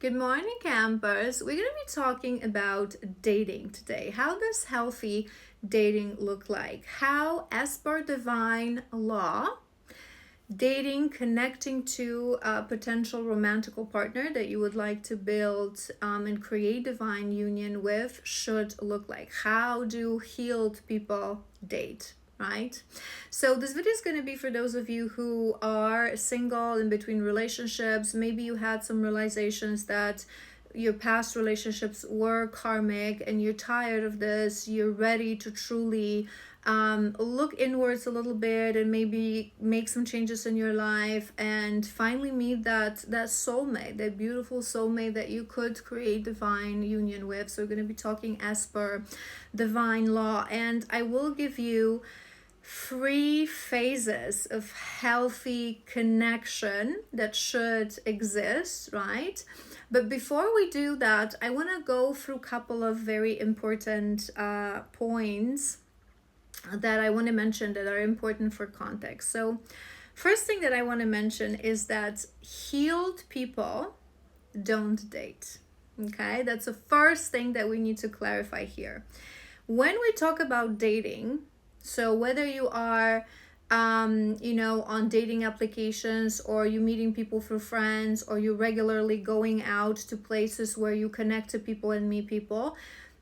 Good morning, campers. We're going to be talking about dating today. How does healthy dating look like? How, as per divine law, dating, connecting to a potential romantical partner that you would like to build and create divine union with should look like. How do healed people date? Right? So, this video is going to be for those of you who are single in between relationships. Maybe you had some realizations that your past relationships were karmic and you're tired of this. You're ready to truly look inwards a little bit and maybe make some changes in your life and finally meet that soulmate, that beautiful soulmate that you could create divine union with. So we're going to be talking as per divine law, and I will give you 3 phases of healthy connection that should exist, right? But before we do that, I want to go through a couple of very important points that I want to mention that are important for context. So, first thing that I want to mention is that healed people don't date. Okay, that's the first thing that we need to clarify here. When we talk about dating, so whether you are on dating applications, or you meeting people through friends, or you regularly going out to places where you connect to people and meet people,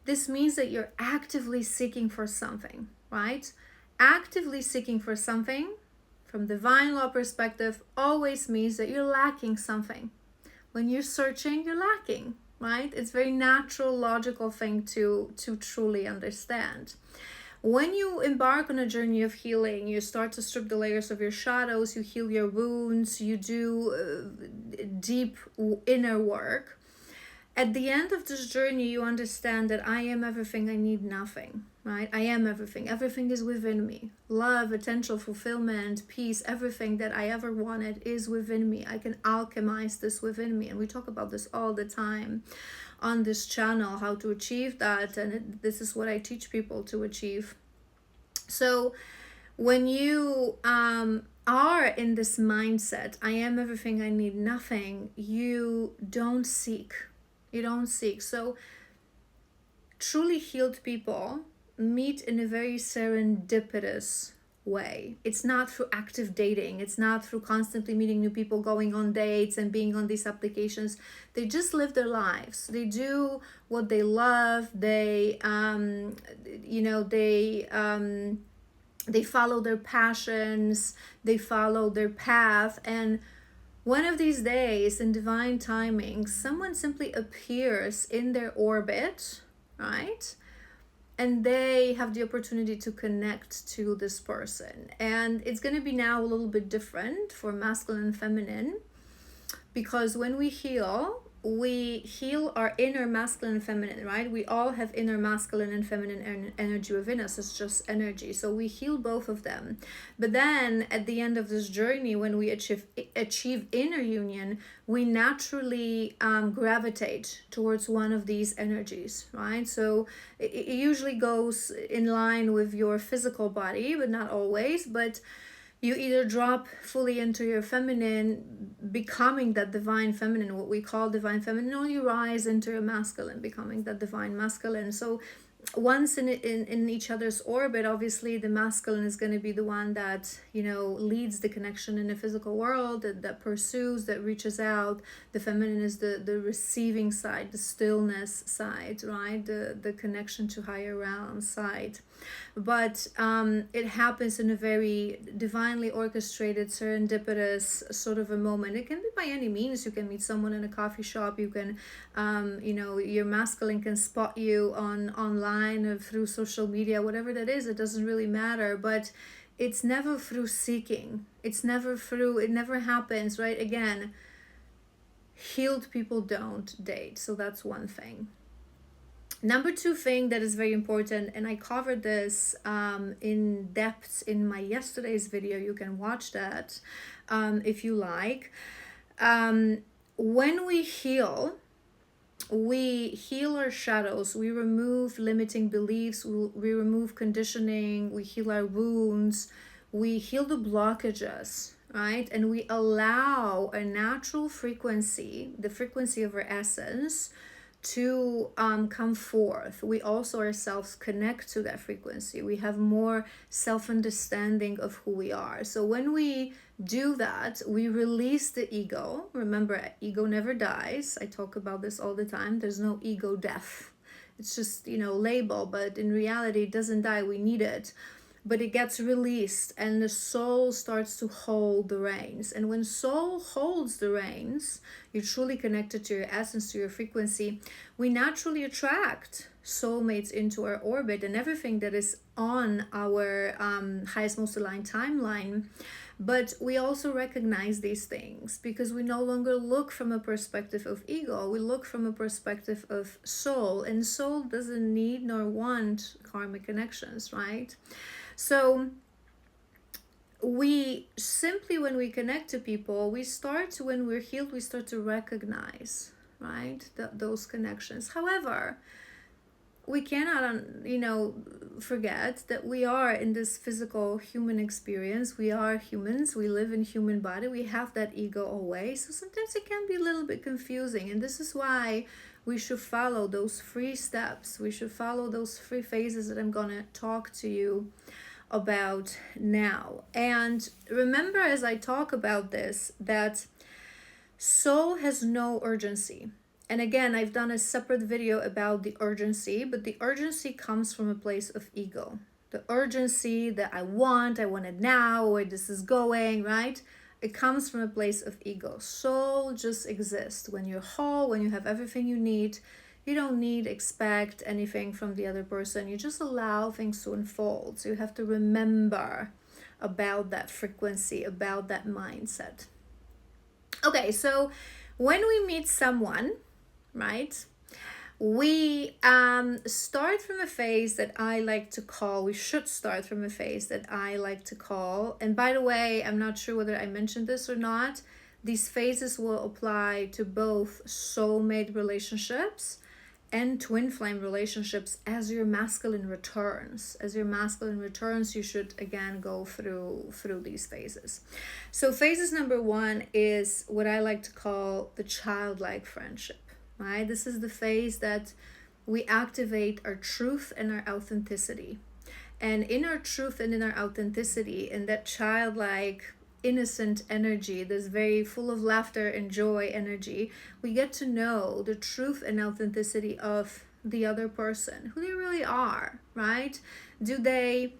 this means that you're actively seeking for something, right? Actively seeking for something from divine law perspective always means that you're lacking something. When you're searching, you're lacking, right? It's a very natural, logical thing to truly understand. When you embark on a journey of healing, you start to strip the layers of your shadows, you heal your wounds, you do deep inner work. At the end of this journey, you understand that I am everything, I need nothing, right? I am everything. Everything is within me. Love, attention, fulfillment, peace, everything that I ever wanted is within me. I can alchemize this within me. And we talk about this all the time on this channel, how to achieve that. And this is what I teach people to achieve. So when you are in this mindset, I am everything, I need nothing, you don't seek. You don't seek. So truly healed people meet in a very serendipitous way. It's not through active dating. It's not through constantly meeting new people, going on dates and being on these applications. They just live their lives. They do what they love. They they follow their passions. They follow their path, and one of these days, in divine timing, someone simply appears in their orbit, right? And they have the opportunity to connect to this person. And it's going to be now a little bit different for masculine and feminine, because when we heal our inner masculine and feminine, right? We all have inner masculine and feminine energy within us. It's just energy. So we heal both of them. But then at the end of this journey, when we achieve inner union, we naturally gravitate towards one of these energies, right? So it usually goes in line with your physical body, but not always. But you either drop fully into your feminine, becoming that divine feminine, what we call divine feminine, or you rise into your masculine, becoming that divine masculine. So once in each other's orbit, obviously the masculine is going to be the one that leads the connection in the physical world, that pursues, that reaches out. The feminine is the receiving side, the stillness side, right? The connection to higher realm side. But it happens in a very divinely orchestrated, serendipitous sort of a moment. It can be by any means. You can meet someone in a coffee shop. You can your masculine can spot you online or through social media, whatever that is. It doesn't really matter. But it's never through seeking. It never happens, right? Again, healed people don't date. So that's one thing. Number 2 thing that is very important, and I covered this in depth in my yesterday's video. You can watch that if you like. When we heal our shadows, we remove limiting beliefs, we remove conditioning, we heal our wounds, we heal the blockages, right? And we allow a natural frequency, the frequency of our essence, to come forth. We also ourselves connect to that frequency. We have more self-understanding of who we are. So when we do that, we release the ego. Remember, ego never dies. I talk about this all the time. There's no ego death. It's just, label, but in reality, it doesn't die. We need it. But it gets released and the soul starts to hold the reins. And when soul holds the reins, you're truly connected to your essence, to your frequency, we naturally attract soulmates into our orbit and everything that is on our highest, most aligned timeline. But we also recognize these things because we no longer look from a perspective of ego. We look from a perspective of soul, and soul doesn't need nor want karmic connections, right? So we simply, when we connect to people, when we're healed, we start to recognize, right, those connections. However, we cannot, forget that we are in this physical human experience. We are humans. We live in human body. We have that ego always. So sometimes it can be a little bit confusing. And this is why we should follow those 3 steps. We should follow those 3 phases that I'm going to talk to you about now. And remember, as I talk about this, that soul has no urgency. And again, I've done a separate video about the urgency, but the urgency comes from a place of ego. The urgency that I want it now, where this is going, right? It comes from a place of ego. Soul just exists. When you're whole, when you have everything you need, you don't expect anything from the other person. You just allow things to unfold. So you have to remember about that frequency, about that mindset. Okay, so when we meet someone, right, we start from a phase that I like to call, we should start from a phase that I like to call, and by the way, I'm not sure whether I mentioned this or not, these phases will apply to both soulmate relationships and twin flame relationships. As your masculine returns, you should again go through these phases. So phases number 1 is what I like to call the childlike friendship, right? This is the phase that we activate our truth and our authenticity. And in our truth and in our authenticity, in that childlike innocent energy, this very full of laughter and joy energy, we get to know the truth and authenticity of the other person, who they really are, right? Do they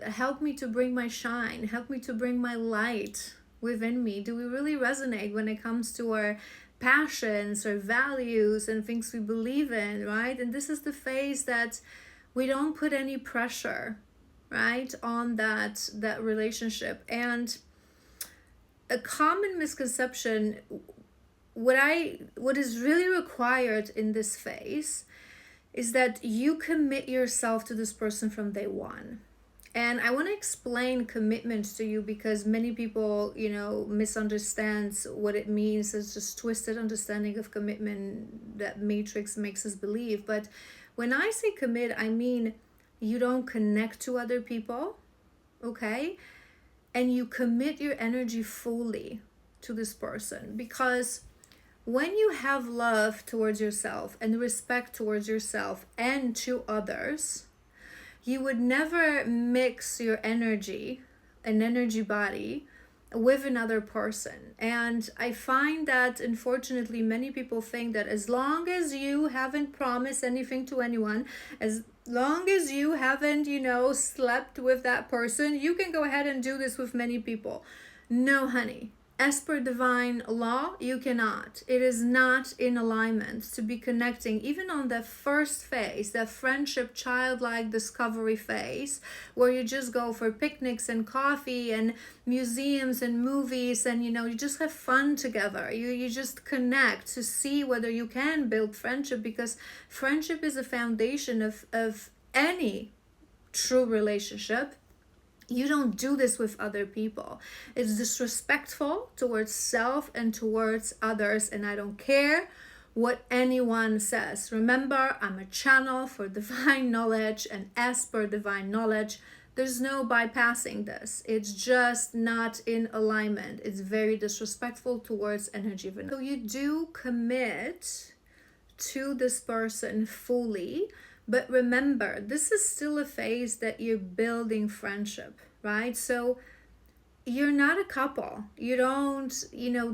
help me to bring my shine, help me to bring my light within me? Do we really resonate when it comes to our passions or values and things we believe in, right? And this is the phase that we don't put any pressure, right, on that relationship. And a common misconception, what is really required in this phase is that you commit yourself to this person from day one. And I want to explain commitment to you because many people, misunderstand what it means. It's just twisted understanding of commitment that Matrix makes us believe. But when I say commit, I mean you don't connect to other people, okay? And you commit your energy fully to this person, because when you have love towards yourself and respect towards yourself and to others, you would never mix your energy, an energy body, with another person. And I find that unfortunately many people think that as long as you haven't promised anything to anyone, as long as you haven't, slept with that person, you can go ahead and do this with many people. No, honey. As per divine law, you cannot. It is not in alignment to be connecting, even on the first phase, that friendship, childlike discovery phase, where you just go for picnics and coffee and museums and movies, and you just have fun together. You just connect to see whether you can build friendship, because friendship is a foundation of any true relationship. You don't do this with other people. It's disrespectful towards self and towards others, and I don't care what anyone says. Remember, I'm a channel for divine knowledge, and as per divine knowledge, There's no bypassing this. It's just not in alignment. It's very disrespectful towards energy of another. So you do commit to this person fully, but remember, this is still a phase that you're building friendship, right? So you're not a couple. You don't,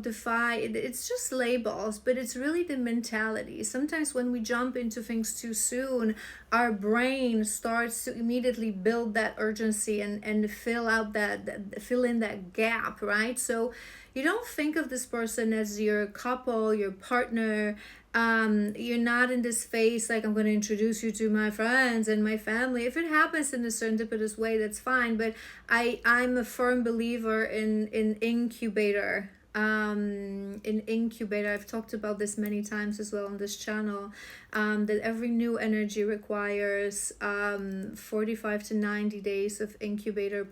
defy, it's just labels, but it's really the mentality. Sometimes when we jump into things too soon, our brain starts to immediately build that urgency and fill in that gap, right? So you don't think of this person as your couple, your partner. You're not in this phase like, I'm going to introduce you to my friends and my family. If it happens in a serendipitous way, that's fine, but I'm a firm believer in incubator. In incubator, I've talked about this many times as well on this channel, that every new energy requires 45 to 90 days of incubator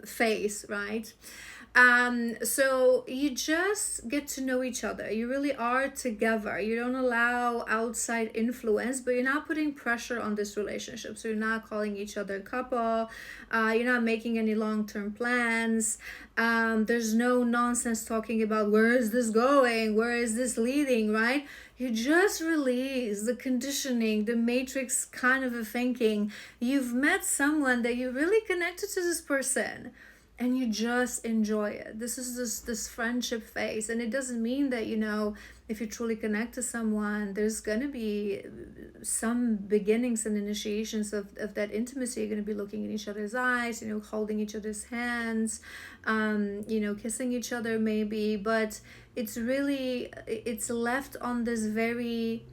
phase, right? So you just get to know each other. You really are together. You don't allow outside influence, but you're not putting pressure on this relationship. So you're not calling each other a couple. You're not making any long-term plans. There's no nonsense talking about where is this going? Where is this leading, right? You just release the conditioning, the matrix kind of a thinking. You've met someone that you really connected to this person, and you just enjoy it. This is this friendship phase. And it doesn't mean that, if you truly connect to someone, there's going to be some beginnings and initiations of that intimacy. You're going to be looking in each other's eyes, holding each other's hands, kissing each other maybe. But it's left on this very,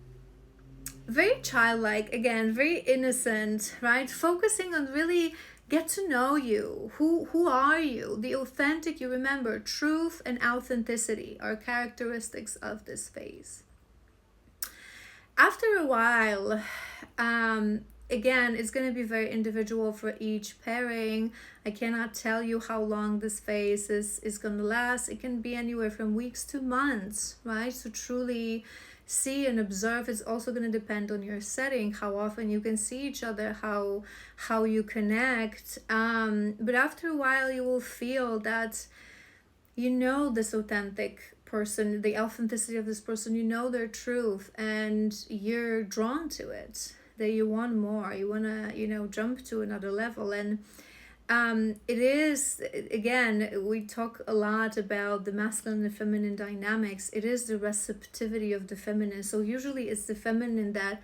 very childlike, again, very innocent, right? Focusing on really get to know you. Who are you? The authentic, you remember, truth and authenticity are characteristics of this phase. After a while, again, it's going to be very individual for each pairing. I cannot tell you how long this phase is going to last. It can be anywhere from weeks to months, right? So truly see and observe. It's also going to depend on your setting, how often you can see each other, how you connect. But after a while, you will feel that this authentic person, the authenticity of this person, their truth, and you're drawn to it, that you want more, you want to jump to another level. And it is, again, we talk a lot about the masculine and feminine dynamics. It is the receptivity of the feminine. So usually it's the feminine that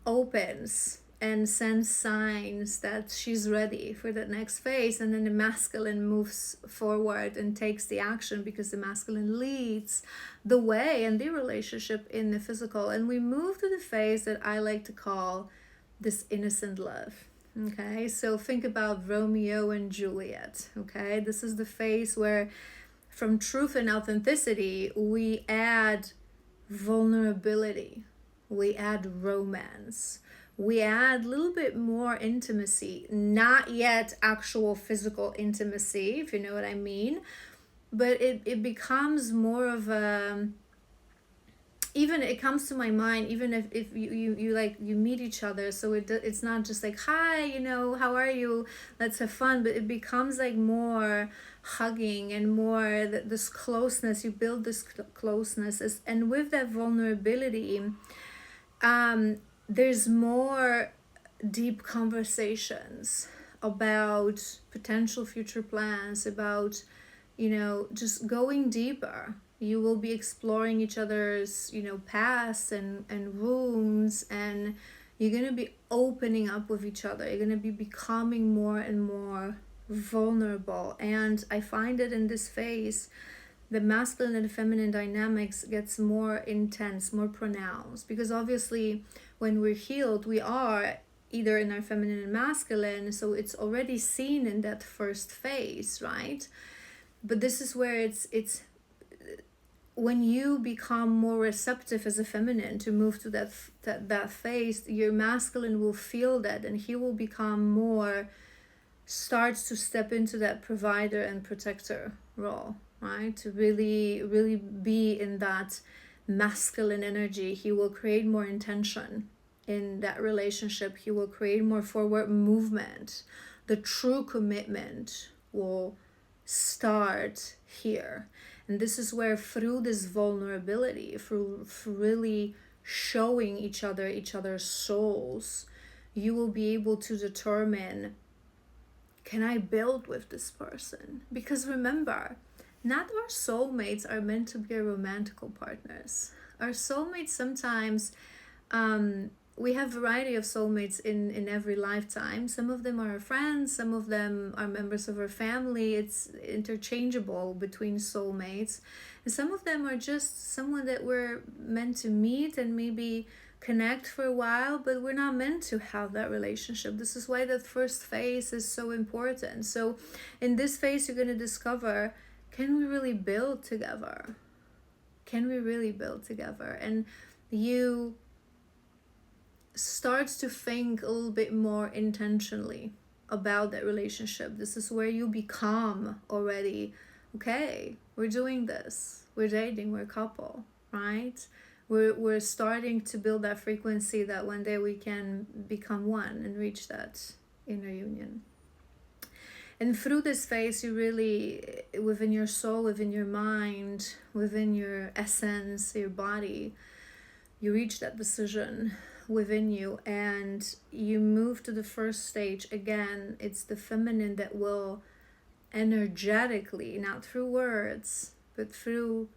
opens and sends signs that she's ready for that next phase, and then the masculine moves forward and takes the action, because the masculine leads the way in the relationship in the physical. And we move to the phase that I like to call this innocent love. Okay, so think about Romeo and Juliet. Okay, this is the phase where from truth and authenticity we add vulnerability, we add romance, we add a little bit more intimacy, not yet actual physical intimacy, if you know what I mean, but it becomes more of a, even it comes to my mind, even if you meet each other, so it's not just like, hi, how are you, let's have fun, but it becomes like more hugging and more this closeness. You build this closeness, and with that vulnerability, there's more deep conversations about potential future plans, about just going deeper. You will be exploring each other's past and wounds, and you're going to be opening up with each other. You're going to be becoming more and more vulnerable. And I find that in this phase, the masculine and feminine dynamics gets more intense, more pronounced, because obviously when we're healed, we are either in our feminine and masculine, so it's already seen in that first phase, right? But this is where it's when you become more receptive as a feminine to move to that phase, your masculine will feel that, and he will become more, starts to step into that provider and protector role, right? To really be in that masculine energy. He will create more intention in that relationship. He will create more forward movement, The true commitment will start here. And this is where, through this vulnerability, through really showing each other's souls, you will be able to determine, can I build with this person? Because remember, not our soulmates are meant to be our romantical partners. Our soulmates sometimes, we have variety of soulmates in every lifetime. Some of them are our friends, some of them are members of our family. It's interchangeable between soulmates. And some of them are just someone that we're meant to meet and maybe connect for a while, but we're not meant to have that relationship. This is why that first phase is so important. So in this phase, you're going to discover, can we really build together? Can we really build together? And you start to think a little bit more intentionally about that relationship. This is where you become already, okay, we're doing this, we're dating, we're a couple, right? We're starting to build that frequency that one day we can become one and reach that inner union. And through this phase, you really, within your soul, within your mind, within your essence, your body, you reach that decision within you, and you move to the first stage. Again, it's the feminine that will energetically, not through words, but through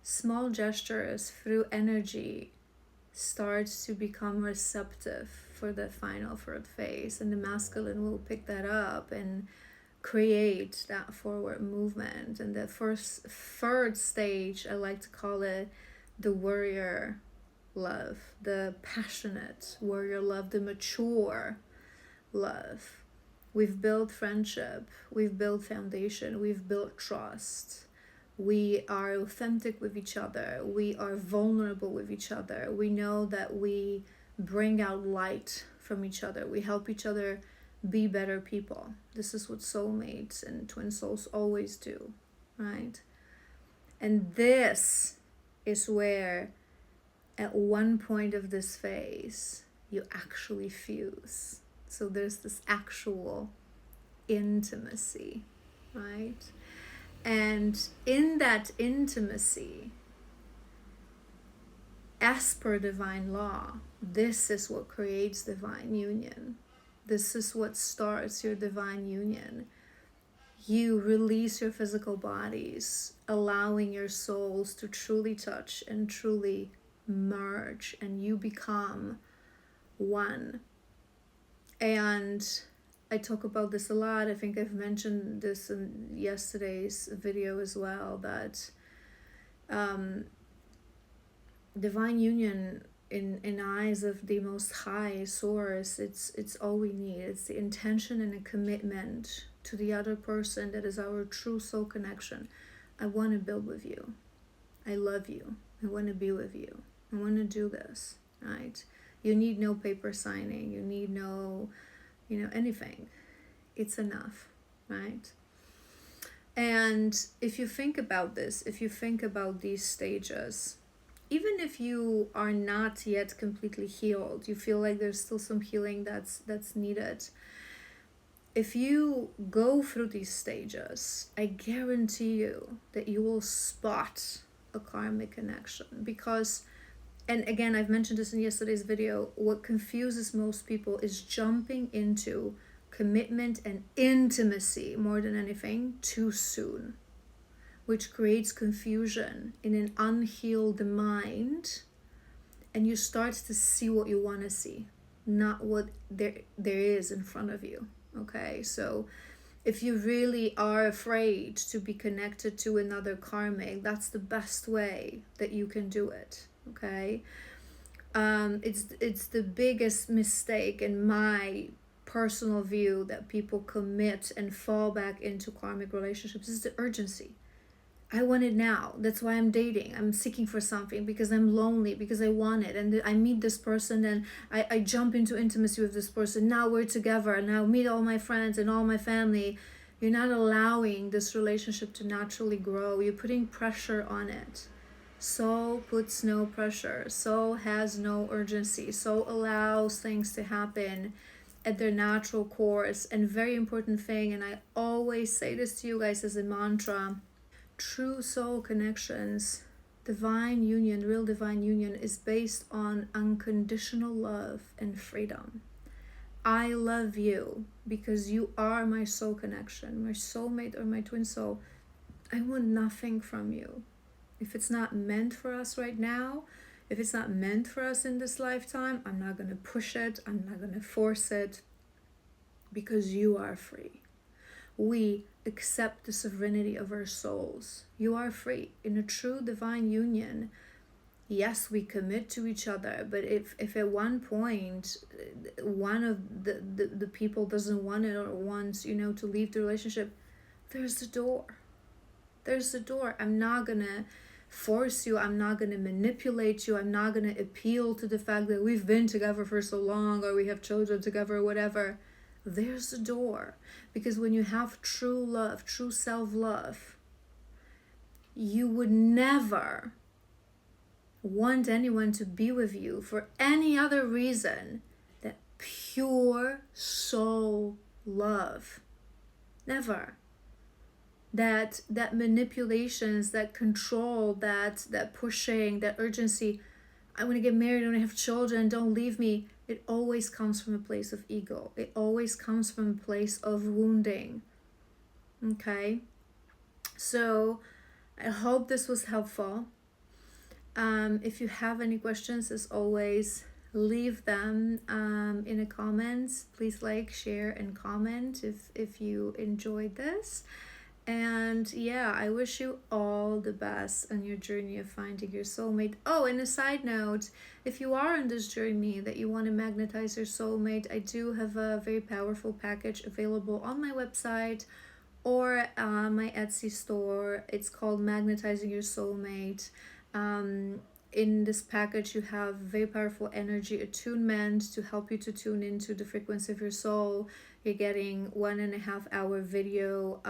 small gestures, through energy, starts to become receptive for the final third phase, and the masculine will pick that up and create that forward movement. And that third stage, I like to call it the warrior love, the passionate warrior love, the mature love. We've built friendship, we've built foundation, we've built trust. We are authentic with each other, we are vulnerable with each other. We know that we bring out light from each other, we help each other be better people. This is what soulmates and twin souls always do, right? And this is where, at one point of this phase, you actually fuse. So there's this actual intimacy, right? And in that intimacy, as per divine law, this is what creates divine union. This is what starts your divine union. You release your physical bodies, allowing your souls to truly touch and truly merge, and you become one. And I talk about this a lot. I think I've mentioned this in yesterday's video as well, that divine union in eyes of the Most High Source, it's all we need. It's the intention and a commitment to the other person that is our true soul connection. I want to build with you. I love you. I want to be with you. I want to do this, right? You need no paper signing. You need no, anything. It's enough, right? And if you think about this, if you think about these stages, even if you are not yet completely healed, you feel like there's still some healing that's needed. If you go through these stages, I guarantee you that you will spot a karmic connection. Because, and again, I've mentioned this in yesterday's video, what confuses most people is jumping into commitment and intimacy more than anything too soon, which creates confusion in an unhealed mind, and you start to see what you want to see, not what there is in front of you. Okay, so if you really are afraid to be connected to another karmic, that's the best way that you can do it. Okay, it's the biggest mistake in my personal view that people commit and fall back into karmic relationships is the urgency. I want it now. That's why I'm dating. I'm seeking for something because I'm lonely, because I want it. And I meet this person and I jump into intimacy with this person. Now we're together and I'll meet all my friends and all my family. You're not allowing this relationship to naturally grow. You're putting pressure on it. Soul puts no pressure. Soul has no urgency. Soul allows things to happen at their natural course. And very important thing, and I always say this to you guys as a mantra, true soul connections, divine union, real divine union, is based on unconditional love and freedom. I love you because you are my soul connection, my soulmate or my twin soul. I want nothing from you. If it's not meant for us right now, if it's not meant for us in this lifetime, I'm not going to push it. I'm not going to force it, because you are free. We accept the sovereignty of our souls. You are free. In a true divine union, yes, we commit to each other, but if at one point one of the people doesn't want it or wants, to leave the relationship, there's the door. There's the door. I'm not gonna force you. I'm not gonna manipulate you. I'm not gonna appeal to the fact that we've been together for so long or we have children together or whatever. There's the door. Because when you have true love, true self-love, you would never want anyone to be with you for any other reason than pure soul love. Never. That manipulations, that control, that pushing, that urgency, I want to get married, I want to have children, don't leave me, it always comes from a place of ego. It always comes from a place of wounding. Okay? So I hope this was helpful. If you have any questions, as always, leave them in the comments. Please like, share, and comment if you enjoyed this. And yeah, I wish you all the best on your journey of finding your soulmate. Oh, and a side note, if you are on this journey that you want to magnetize your soulmate, I do have a very powerful package available on my website or my Etsy store. It's called Magnetizing Your Soulmate. In this package, you have very powerful energy attunement to help you to tune into the frequency of your soul. You're getting 1.5 hour video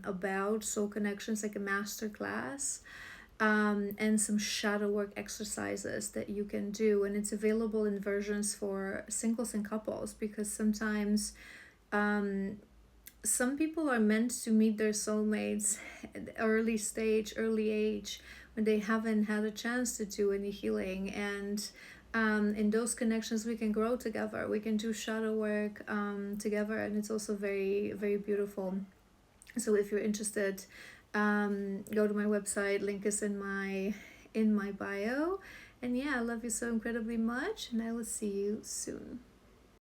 about soul connections, like a master class, and some shadow work exercises that you can do. And it's available in versions for singles and couples, because sometimes some people are meant to meet their soulmates at the early age, when they haven't had a chance to do any healing. And in those connections, we can grow together. We can do shadow work together, and it's also very, very beautiful. So if you're interested, go to my website. Link is in my bio. And yeah, I love you so incredibly much, and I will see you soon.